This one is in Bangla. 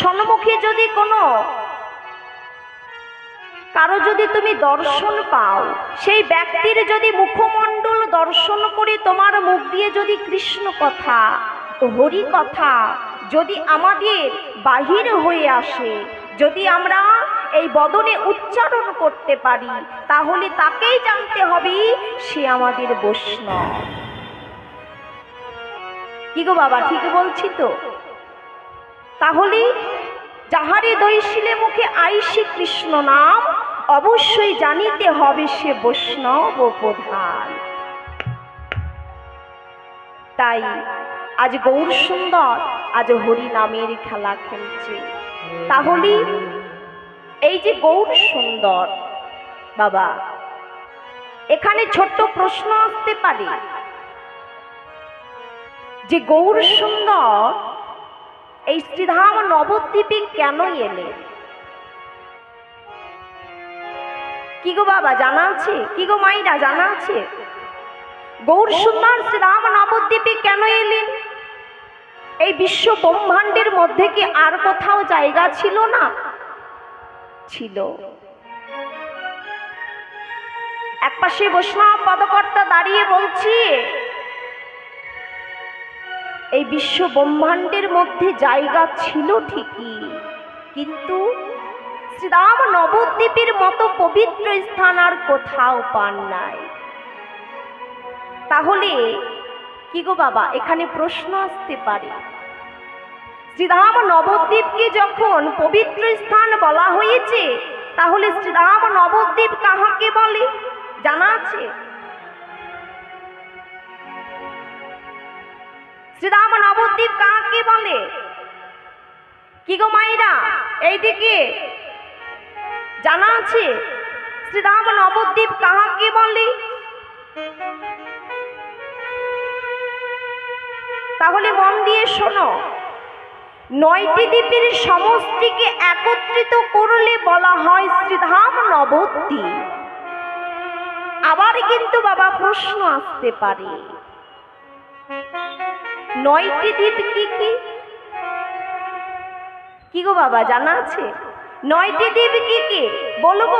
সম্মুখে যদি কোনো কারো যদি তুমি দর্শন পাও, সেই ব্যক্তির যদি মুখমণ্ডল দর্শন করে তোমার মুখ দিয়ে যদি কৃষ্ণ কথা, হরি কথা যদি আমাদের বাহির হয়ে আসে, যদি আমরা এই বদনে উচ্চারণ করতে পারি, তাহলে তাকেই জানতে হবে সে আমাদের বৈষ্ণব। কি গো বাবা, ঠিক বলছি তো? তাহলে যাহারে দৈশিলে মুখে আইসে কৃষ্ণ নাম, অবশ্যই জানিতে হবে সে বৈষ্ণব প্রধান। তাই আজ গৌর সুন্দর আজ হরি নামের খেলা খেলছে। তাহলে এই যে গৌর সুন্দর বাবা, এখানে ছোট্ট প্রশ্ন আসতে পারে যে গৌর সুন্দর এই শ্রীধাম নবদ্বীপে কেন এলেন? কি গো বাবা জানা আছে? কি গো মাইরা জানা আছে? গৌর সুন্দর শ্রীধাম নবদ্বীপে কেন এলেন? এই বিশ্ব ব্রহ্মাণ্ডের মধ্যে কি আর কোথাও জায়গা ছিল না? ছিল। একপাশে বৈষ্ণব পদকর্তা দাঁড়িয়ে বলছি, এই বিশ্ব ব্রহ্মাণ্ডের মধ্যে জায়গা ছিল ঠিকই, কিন্তু শ্রীধাম নবদ্বীপের মতো পবিত্র স্থান আর কোথাও পান নাই। তাহলে কি গো বাবা, এখানে প্রশ্ন আসতে পারে, শ্রীধাম নবদ্বীপকে যখন পবিত্র স্থান বলা হয়েছে, তাহলে শ্রীধাম নবদ্বীপ কাহাকে বলে জানা আছে? শ্রীধাম নবদ্বীপ কাহাকে বলে? কি গো মাইরা এইদিকে জানা আছে শ্রীধাম নবদ্বীপ কাহাকে বলে? তাহলে মন দিয়ে শোনো, 9টি দ্বীপের সমষ্টিকে একত্রিত করলে বলা হয় শ্রীধাম নবদ্বীপ। আবার কিন্তু বাবা প্রশ্ন আসতে পারে, 9টি দ্বীপ কি কি? কি গো বাবা জানা আছে? 9টি দ্বীপ কি কি বলবো?